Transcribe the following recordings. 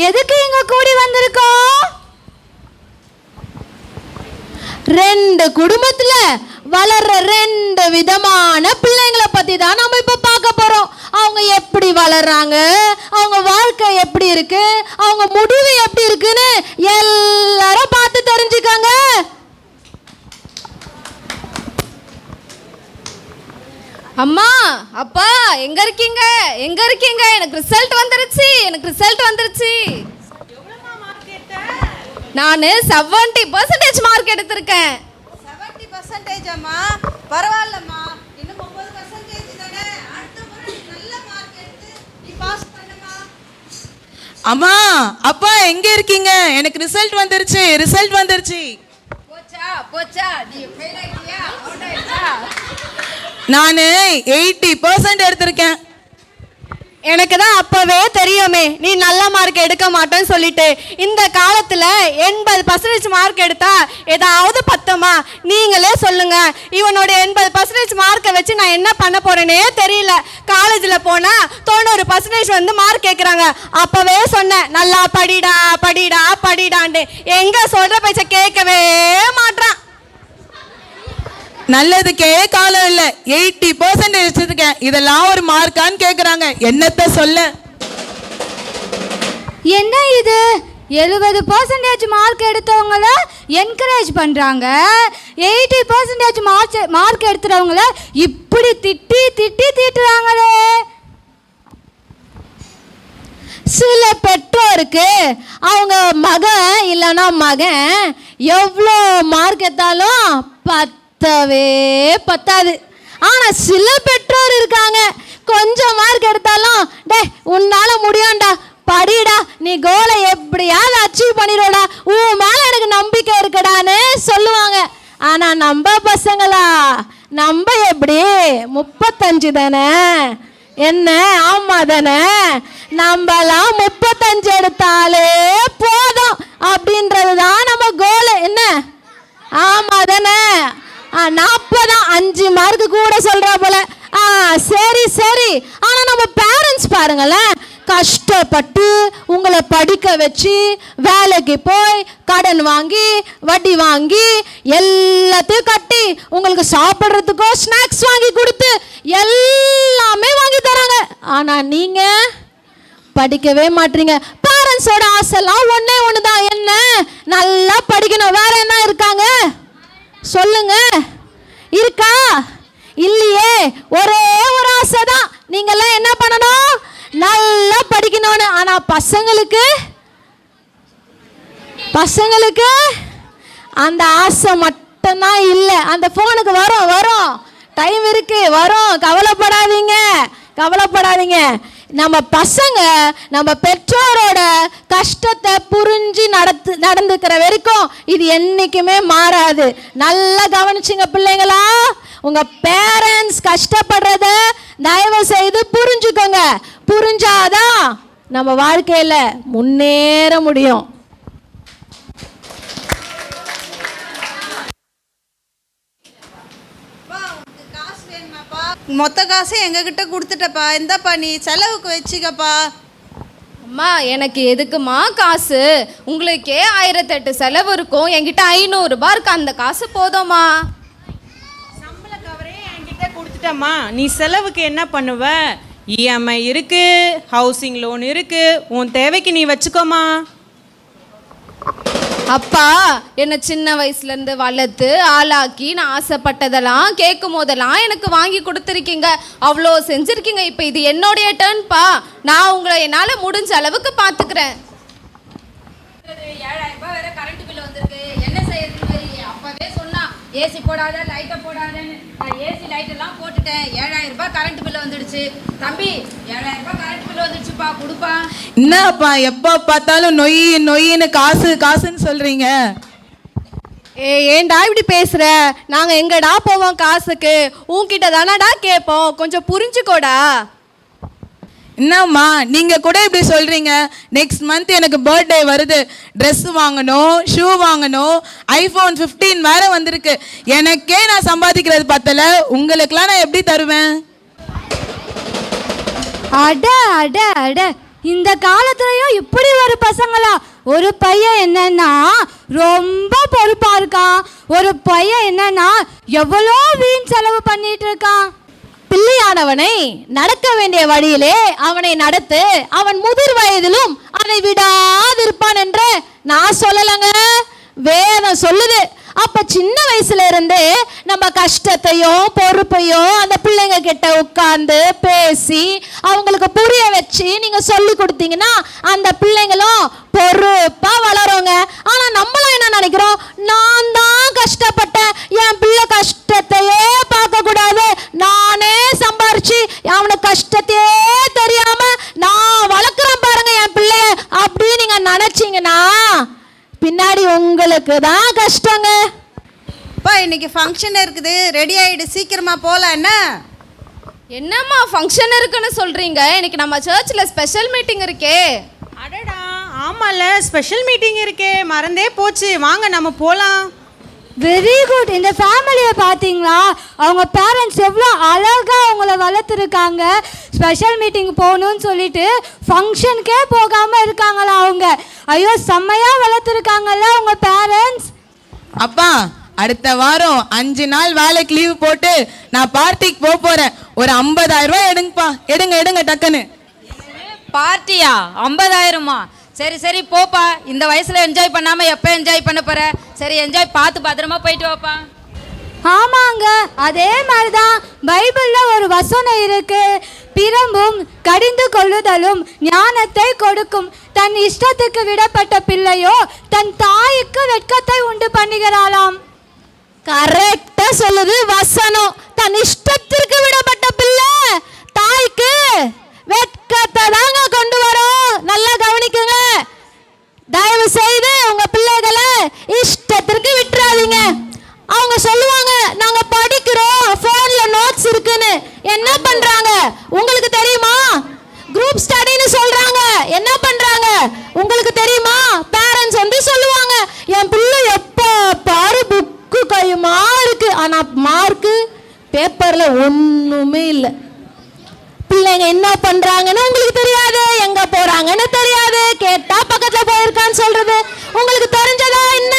எதுக்கு இங்க கூடி வந்திருக்கோம்? ரெண்டு குடும்பத்துல வளர்ற ரெண்டு விதமான பிள்ளைங்களை பத்தி தான் நம்ம இப்ப பார்க்க போறோம். அவங்க எப்படி வளர்றாங்க, அவங்க வாழ்க்கை எப்படி இருக்கு, அவங்க முடிவு எப்படி இருக்குன்னு எல்லாரும் பார்த்து தெரிஞ்சுக்கங்க. அம்மா, அப்பா, எங்க இருக்கீங்க? எங்க இருக்கீங்க? எனக்கு ரிசல்ட் வந்துருச்சு. நான் 70% மார்க் எடுத்திருக்கேன். 70% அம்மா, பரவாயில்லம்மா. இன்னும் 9% தானே. அடுத்த முறை நல்ல மார்க் எடுத்து நீ பாஸ் பண்ணுமா. அம்மா, அப்பா எங்க இருக்கீங்க? எனக்கு ரிசல்ட் வந்துருச்சு. போச்சா நீ ஃபெயில் ஆயிட்டியா? அவுட் ஆயிட்டா? நான் 80% எடுத்திருக்கேன். எனக்கு தான் அப்பவே தெரியுமே நீ நல்ல மார்க் எடுக்க மாட்டேன்னு சொல்லிட்டு. இந்த காலத்துல 80% மார்க் எடுத்தா ஏதாவது பத்தமா? நீங்களே சொல்லுங்க. இவனோட 80% மார்க்கை வச்சு நான் என்ன பண்ண போறேனே தெரியல. காலேஜில் போனா 90% வந்து மார்க் கேட்குறாங்க. அப்பவே சொன்னேன் நல்லா படிடான்னு. எங்க சொல்ற பேச்ச கேட்கவே மாட்டான். நல்லதுக்கே காலம் இல்ல. 80% எடுத்திருக்கேன். இதெல்லாம் ஒரு மார்க்கான்னு கேக்குறாங்க. என்னத்த சொல்ல? என்ன இது 70% மார்க் எடுத்தவங்கள என்கரேஜ் பண்றாங்க, 80% மார்க் எடுத்துறவங்கள இப்படி திட்டுறாங்களே. சில பெற்றோருக்கு அவங்க மகன் இல்லைன்னா மகன் எவ்வளோ மார்க் எடுத்தாலும் பத்தாது. ஆனா சில பெற்றோர் இருக்காங்க, கொஞ்சம் மார்க் எடுத்தாலும் டே உன்னால முடியும்டா, படிடா, நீ கோலை எப்படியாவது அச்சீவ் பண்ணிடுடா, உன் மேல எனக்கு நம்பிக்கை இருக்குடான்னு சொல்லுவாங்க. ஆனா நம்ம பசங்களா, நம்ம எப்படி 35 தானே, என்ன ஆமா தானே, நம்மலாம் 35 எடுத்தாலே போதும் அப்படின்றது தான் நம்ம கோல். என்ன ஆமா தானே? 40 5 மார்க்கு கூட சொல்றா போல. சரி. ஆனா நம்ம பேரண்ட்ஸ் பாருங்களேன், கஷ்டப்பட்டு உங்களை படிக்க வச்சு வேலைக்கு போய் கடன் வாங்கி வட்டி வாங்கி எல்லாத்தையும் கட்டி உங்களுக்கு சாப்பிட்றதுக்கோ ஸ்நாக்ஸ் வாங்கி கொடுத்து எல்லாமே வாங்கி தராங்க. ஆனா நீங்க படிக்கவே மாட்டீங்க. பேரண்ட்ஸோட ஆசைலாம் ஒண்ணு தான், என்ன நல்லா படிக்கணும். வேற என்ன இருக்காங்க சொல்லுங்க? இருக்கா? இல்லையே. ஒரே ஒரு ஆசை தான், நீங்கெல்லாம் என்ன பண்ணணும், நல்லா படிக்கணும்னு. ஆனா பசங்களுக்கு அந்த ஆசை மட்டும்தான் இல்லை. அந்த போனுக்கு வரும் டைம் இருக்கு, வரும். கவலைப்படாதீங்க. நம்ம பசங்க நம்ம பெற்றோரோட கஷ்டத்தை புரிஞ்சு நடந்துக்கிற வரைக்கும் இது என்னைக்குமே மாறாது. நல்லா கவனிச்சுங்க பிள்ளைங்களா. உங்க பேரண்ட்ஸ் கஷ்டப்படுறத தயவு செய்து புரிஞ்சுக்கோங்க. புரிஞ்சாதான் நம்ம வாழ்க்கையில முன்னேற முடியும். மொத்த காசை எங்ககிட்ட கொடுத்துட்டப்பா, இந்தப்பா நீ செலவுக்கு வச்சுக்கப்பா. அம்மா, எனக்கு எதுக்குமா காசு? உங்களுக்கே 1008 செலவு இருக்கும், என்கிட்ட 500 ரூபாய் இருக்கு, அந்த காசு போதும்மா. சம்பள கவரே என்கிட்ட கொடுத்துட்டம்மா, நீ செலவுக்கு என்ன பண்ணுவ? இஎம்ஐ இருக்கு, ஹவுசிங் லோன் இருக்கு, உன் தேவைக்கு நீ வச்சுக்கோமா. அப்பா என்னை சின்ன வயசுலேருந்து வளர்த்து ஆளாக்கி நான் ஆசைப்பட்டதெல்லாம் கேட்கும் போதெல்லாம் எனக்கு வாங்கி கொடுத்துருக்கீங்க, அவ்வளோ செஞ்சுருக்கீங்க. இப்போ இது என்னுடைய டர்ன்பா. நான் உங்களை என்னால் முடிஞ்ச அளவுக்கு பார்த்துக்கிறேன். 7000 ரூபாய் வேற கரண்ட் பில் வந்திருக்கு, என்ன செய்யறது? அப்பவே சொன்னா ஏசி போடாத, லைட்டை போடாதன்னு. நான் ஏசி லைட் எல்லாம் போட்டுட்டேன். 7000 ரூபாய் கரண்ட் பில் வந்துடுச்சு. தம்பி 7000 ரூபாய் கரண்ட் பில் வந்துடுச்சுப்பா, கொடுப்பா. என்னப்பா எப்போ பார்த்தாலும் நொய்ன்னு காசுன்னு சொல்றீங்க? ஏன்டா இப்படி பேசுற? நாங்க எங்கடா போவோம் காசுக்கு? உன்கிட்ட தானடா கேட்போம், கொஞ்சம் புரிஞ்சுக்கோடா. என்னம்மா நீங்க கூட இப்படி சொல்றீங்க? நெக்ஸ்ட் மந்த் எனக்கு பர்த்டே வருது, ட்ரெஸ் வாங்கணும், ஷூ வாங்கணும், iPhone 15 வேற வந்திருக்கு. எனக்கே நான் சம்பாதிக்கிறது பத்தல, உங்களுக்குலாம் நான் எப்படி தருவேன்? அட அட அட, இந்த காலத்துலயும் இப்படி ஒரு பசங்களா? ஒரு பையன் என்னன்னா ரொம்ப பொறுப்பா இருக்கான், ஒரு பையன் என்னன்னா எவ்வளோ வீண் செலவு பண்ணிட்டு இருக்கான். பிள்ளையானவனை நடக்க வேண்டிய வழியிலே அவனை நடத்து, அவன் முதிர் வயதிலும் அதை விடாதிருப்பான் என்று நான் சொல்லலைங்க, வேதம் சொல்லுது. அப்ப சின்ன வயசுல இருந்தே நம்ம கஷ்டத்தையும் பொறுப்பையும் அந்த பிள்ளைங்க கிட்ட உட்கார்ந்து பேசி அவங்களுக்கு புரிய வச்சு நீங்க சொல்லி கொடுத்தீங்கன்னா அந்த பிள்ளைங்களும் பொறுப்பா வளருங்க. ஆனா நம்மளும் என்ன நினைக்கிறோம், நான் தான் கஷ்டப்பட்டேன், என் பிள்ளை கஷ்டத்தையே பார்க்க கூடாது, நானே சம்பாரிச்சு அவனுக்கு கஷ்டத்தையே தெரியாம நான் வளர்க்குறேன் பாருங்க என் பிள்ளைய அப்படின்னு நீங்க நினைச்சீங்கன்னா பின்னாடி உங்களுக்கு தான் கஷ்டங்க. இன்னைக்கு ஃபங்க்ஷன் இருக்குது, ரெடி ஆயிடு, சீக்கிரமா போலாம். என்னம்மா ஃபங்க்ஷன் இருக்குன்னு சொல்றீங்க? இன்னைக்கு நம்ம சர்ச்சில் ஸ்பெஷல் மீட்டிங் இருக்கே. அடடா ஆமால, ஸ்பெஷல் மீட்டிங் இருக்கே, மறந்தே போச்சு. வாங்க நம்ம போலாம். Very good. இந்த ஃபேமிலியை பார்த்தீங்களா? அவங்க பேரண்ட்ஸ் எவ்வளோ அழகாக அவங்கள வளர்த்துருக்காங்க. ஸ்பெஷல் மீட்டிங் போகணும்னு சொல்லிட்டு ஃபங்க்ஷனுக்கே போகாமல் இருக்காங்களா அவங்க? ஐயோ, செம்மையாக வளர்த்துருக்காங்கல்ல அவங்க பேரண்ட்ஸ். அப்பா, அடுத்த வாரம் 5 நாள் வேலைக்கு லீவ் போட்டு நான் பார்ட்டிக்கு போறேன். ஒரு 50,000 ரூபாய் எடுங்கப்பா. எடுங்க டக்குன்னு. பார்ட்டியா? 50,000மா? சரி சரி போப்பா. இந்த வயசுல என்ஜாய் பண்ணாம எப்போ என்ஜாய் பண்ண போற? சரி என்ஜாய் பார்த்து பத்திரமா போயிட்டு வாப்பா. ஆமாங்க, அதே மாதிரி தான் பைபிளில் ஒரு வசனம் இருக்கு, பிரம்பும் கடிந்து கொள்ளுதலும் ஞானத்தை கொடுக்கும், தன் இஷ்டத்துக்கு விடப்பட்ட பிள்ளையோ தன் தாய்க்கு வெட்கத்தை உண்டு பண்ணுகிறாளாம். கரெக்டா சொல்லுது வசனம். தன் இஷ்டத்திற்கு விடப்பட்ட பிள்ளை தாய்க்கு வெட்கத்தை தாங்க கொண்டு வரும். நல்லா கவனிக்குங்க. தயவு செய்து உங்க பிள்ளைகளை இஷ்டத்திற்கு விட்டுறாதீங்க. அவங்க சொல்லுவாங்க நாங்க படிக்கிறோம், போன்ல நோட்ஸ் இருக்குன்னு. என்ன பண்றாங்க உங்களுக்கு தெரியுமா? குரூப் ஸ்டடின்னு சொல்றாங்க. என்ன பண்றாங்க உங்களுக்கு தெரியுமா? பேரண்ட்ஸ் வந்து சொல்லுவாங்க என் பிள்ளை எப்ப பாரு புக்கு கையுமா இருக்கு, ஆனா மார்க்கு பேப்பர்ல ஒண்ணுமே இல்லை. பிள்ளைங்க என்ன பண்றாங்கன்னு உங்களுக்கு தெரியாது, எங்க போறாங்கன்னு தெரியாது, கேட்டா பக்கத்துல போயிருக்கான்னு சொல்றது. உங்களுக்கு தெரிஞ்சதா என்ன?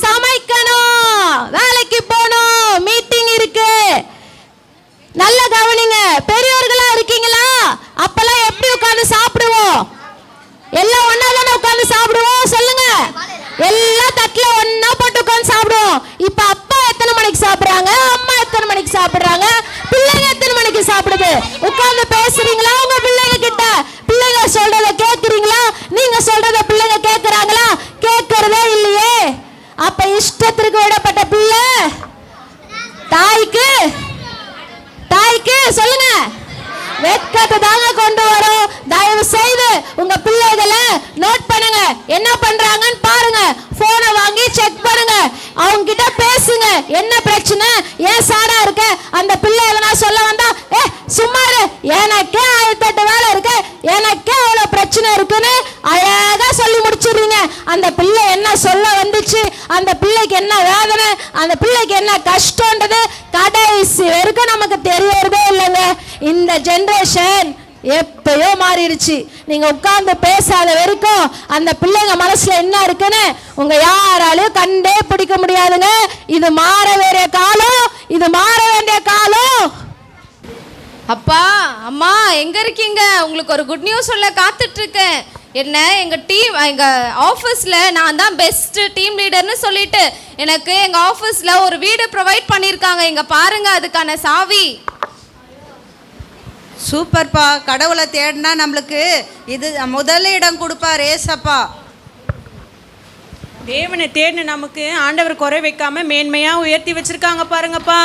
சமைக்கணும், வேலைக்கு போகணும், மீட்டிங் இருக்கு. நல்ல கவனிங்க. பெரியவர்களா இருக்கீங்களா? அப்பெல்லாம் எப்படி உட்கார்ந்து சாப்பிடுவோம்? எல்லாம் ஒண்ணா தானே உட்கார்ந்து சாப்பிடுவோம்? சொல்லுங்க. எல்லாம் தட்டுல ஒண்ணா போட்டு உட்கார்ந்து சாப்பிடுவோம். இப்ப அப்பா எத்தனை மணிக்கு சாப்பிடுறாங்க, அம்மா எத்தனை மணிக்கு சாப்பிடுறாங்க, பிள்ளைங்க எத்தனை மணிக்கு சாப்பிடுது? உட்கார்ந்து பேசுறீங்களா உங்க பிள்ளைங்க கிட்ட? பிள்ளைங்க சொல்றத கேக்குறீங்களா? நீங்க சொல்றத பிள்ளைங்க கேக்குறாங்களா? கேக்குறதே இல்லையே. அப்ப இஷ்டத்திற்கு விடப்பட்ட பிள்ளை தாய்க்கு சொல்லுங்க வெட்கத்தை தாங்க கொண்டு வரும். தயவு செய்து உங்க பிள்ளைகளை நோட் பண்ணுங்க, என்ன பண்றாங்கன்னு பாருங்க. போனை வாங்கி செக் பண்ணுங்க, அவங்க கிட்ட பேசுங்க. என்ன பிரச்சனை, ஏன் சாரா இருக்க? அந்த பிள்ளை எதனா சொல்ல வந்தா சும்மாரு, எனக்கே 1008 வேலை இருக்கு, எனக்கே அவ்வளவு பிரச்சனை இருக்குன்னு அழகா சொல்லி முடிச்சிடுறீங்க. அந்த பிள்ளை என்ன சொல்ல வந்துச்சு, அந்த பிள்ளைக்கு என்ன வேதனை, அந்த பிள்ளைக்கு என்ன கஷ்டம்ன்றது கடைசி வரைக்கும் நமக்கு தெரியறதே இல்லைங்க. இந்த ஜெனரேஷன் எப்பயோ மாறிடுச்சு. நீங்க உட்கார்ந்து பேசாத வரைக்கும் அந்த பிள்ளைங்க மனசுல என்ன இருக்குன்னு உங்க யாராலையும் கண்டே பிடிக்க முடியாதுங்க. இது மாற வேண்டிய காலம், இது மாற வேண்டிய காலம். அப்பா அம்மா எங்க இருக்கீங்க? உங்களுக்கு ஒரு குட் நியூஸ் சொல்ல காத்துட்டு இருக்கேன். என்ன, எங்கள் ஆஃபீஸில் நான் தான் பெஸ்ட்டு டீம் லீடர்னு சொல்லிட்டு எனக்கு எங்கள் ஆஃபீஸில் ஒரு வீடு ப்ரொவைட் பண்ணியிருக்காங்க. இங்கே பாருங்க, அதுக்கான சாவி. சூப்பர்ப்பா. கடவுளை தேடினா நம்மளுக்கு இது முதலிடம் கொடுப்பார் ஏசப்பா. தேவனை தேடின நமக்கு ஆண்டவர் குறை வைக்காம மேன்மையா உயர்த்தி வச்சிருக்காங்க பாருங்கப்பா.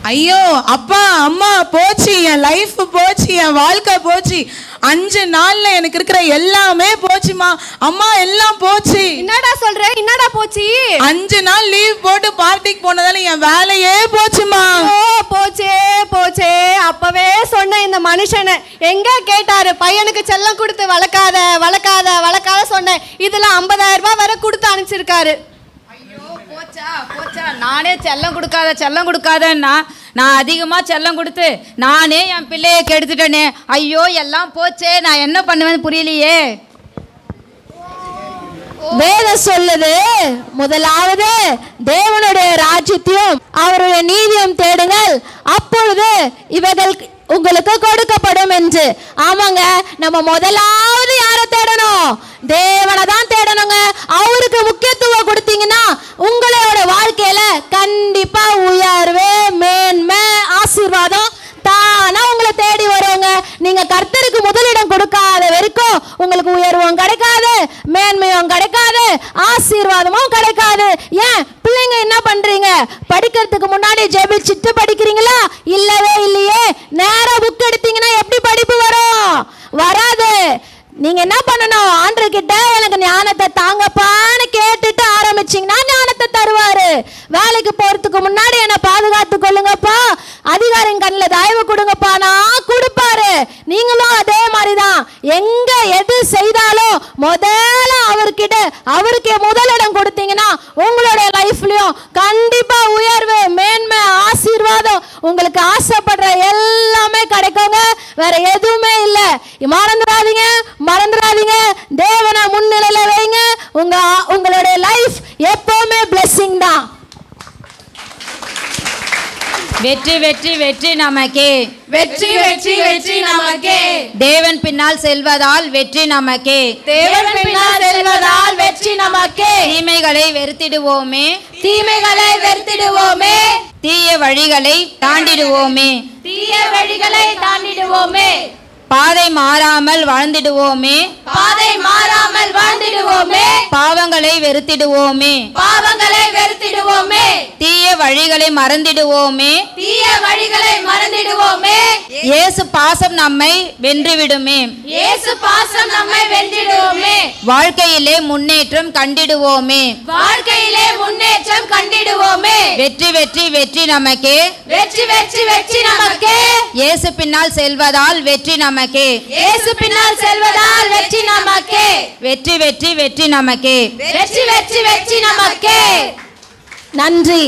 ஐயோ அப்பா அம்மா போச்சு, என் லைஃப் போச்சு, என் வாழ்க்கை போச்சு. 5 நாள்ல எனக்கு இருக்கிற எல்லாமே போச்சுமா. அம்மா எல்லாம் போச்சு. என்னடா சொல்ற? என்னடா போச்சு? 5 நாள் லீவ் போட்டு பார்ட்டிக்கு போனதால என் வேலையே போச்சுமா. போச்சே போச்சே. அப்பவே சொன்ன இந்த மனுஷனை எங்க கேட்டாரு? பையனுக்கு செல்லம் கொடுத்து வளர்க்காத வளர்க்காத வளர்க்காத சொன்னேன். இதுல 50,000 ரூபாய் வரை கொடுத்து அனுப்பிச்சிருக்காரு. ஐயோ போச்சா போச்சா நானே செல்லம் கொடுக்காதன்னா நான் அதிகமாக செல்லம் கொடுத்து நானே என் பிள்ளையை கெடுத்துட்டேனே. ஐயோ எல்லாம் போச்சே, நான் என்ன பண்ணுவேன்னு புரியலையே. வேதம் சொல்லுது, முதலாவது தேவனுடைய ராஜ்யத்தையும் அவருடைய நீதியும் தேடுங்கள், அப்பொழுது இவைகள் உங்களுக்கு கொடுக்கப்படும் என்று. ஆமாங்க, நம்ம முதலாவது யாரை தேடணும்? தேவனை தான் தேடணுங்க. அவருக்கு முக்கியத்துவம் கொடுத்தீங்கன்னா உங்களோட வாழ்க்கையில கண்டிப்பா உயர்வு, மேன்மை, ஆசீர்வாதம் தானா உங்களை தேடி வருவாங்க. நீங்க கர்த்தருக்கு முதலிடம் கொடுக்காத வரைக்கும் உங்களுக்கு உயர்வும் கிடைக்காது, மேன்மையும் கிடைக்காது, ஆசீர்வாதமும் கிடைக்காது. ஏன் பிள்ளைங்க என்ன பண்றீங்க? படிக்கிறதுக்கு முன்னாடி ஜெபிச்சுட்டு படிக்கிறீங்களா? இல்லவே இல்லையே. நேரா புக் எடுத்தீங்கன்னா எப்படி படிப்பு வரும்? வராது. நீங்க என்ன பண்ணணும்? ஆண்டவர்கிட்ட எனக்கு ஞானத்தை தாங்கப்பான்னு கேட்டுட்டு ஆரம்பிச்சீங்கன்னா ஞானத்தை தருவாரு. வேலைக்கு போறதுக்கு முன்னாடி என்ன பாதுகாத்து கொள்ளுங்கப்பா, அதிகாரின் கண்ணில் தயவு கொடுங்கப்பா, நான் கொடுப்பாரு. நீங்களும் அதே மாதிரிதான். எங்க எது செய்தாலும் முதல்ல அவருக்கே முதலிடம் கொடுத்தீங்கன்னா உங்களுடைய லைஃப்லயும் கண்டிப்பா உயர்வு, மேன்மை, ஆசீர்வாதம், உங்களுக்கு ஆசைப்படுற எல்லாமே கிடைக்குங்க. வேற எதுவுமே இல்லை. மறந்துடாதீங்க. தேவனை முன்னிலையில வைங்க. உங்களுடைய லைஃப் எப்பவுமே blessing தான். வெற்றி வெற்றி வெற்றி நமக்கே, வெற்றி வெற்றி வெற்றி நமக்கே. தேவன் பின்னால் செல்வதால் வெற்றி நமக்கே, தேவன் பின்னால் செல்வதால் வெற்றி நமக்கே. தீமைகளை வெறுத்திடுவோமே, தீமைகளை வெறுத்திடுவோமே, தீய வழிகளை தாண்டிடுவோமே, தீய வழிகளை தாண்டிடுவோமே, பாதை மாறாமல் வாழ்ந்திடுவோமே, பாதை மாறாமல் வாழ்ந்திடுவோமே, பாவங்களை வெறுத்திடுவோமே, பாவங்களை வெறுத்திடுவோமே, தீய வழிகளை மறந்திடுவோமே, தீய வழிகளை மறந்திடுவோமே. இயேசு பாசம் நம்மை வென்றுவிடுமே, இயேசு பாசம் நம்மை வென்றிடுவோமே, வாழ்க்கையிலே முன்னேற்றம் கண்டிடுவோமே, வாழ்க்கையிலே முன்னேற்றம் கண்டிடுவோமே. வெற்றி வெற்றி வெற்றி நமக்கே, வெற்றி வெற்றி வெற்றி நமக்கே. இயேசு பின்னால் செல்வதால் வெற்றி நமக்கே, இயேசு பின்னால் செல்வதால் வெற்றி நமக்கே. வெற்றி வெற்றி வெற்றி நமக்கே. வெற்றி வெற்றி வெற்றி நமக்கே. நன்றி.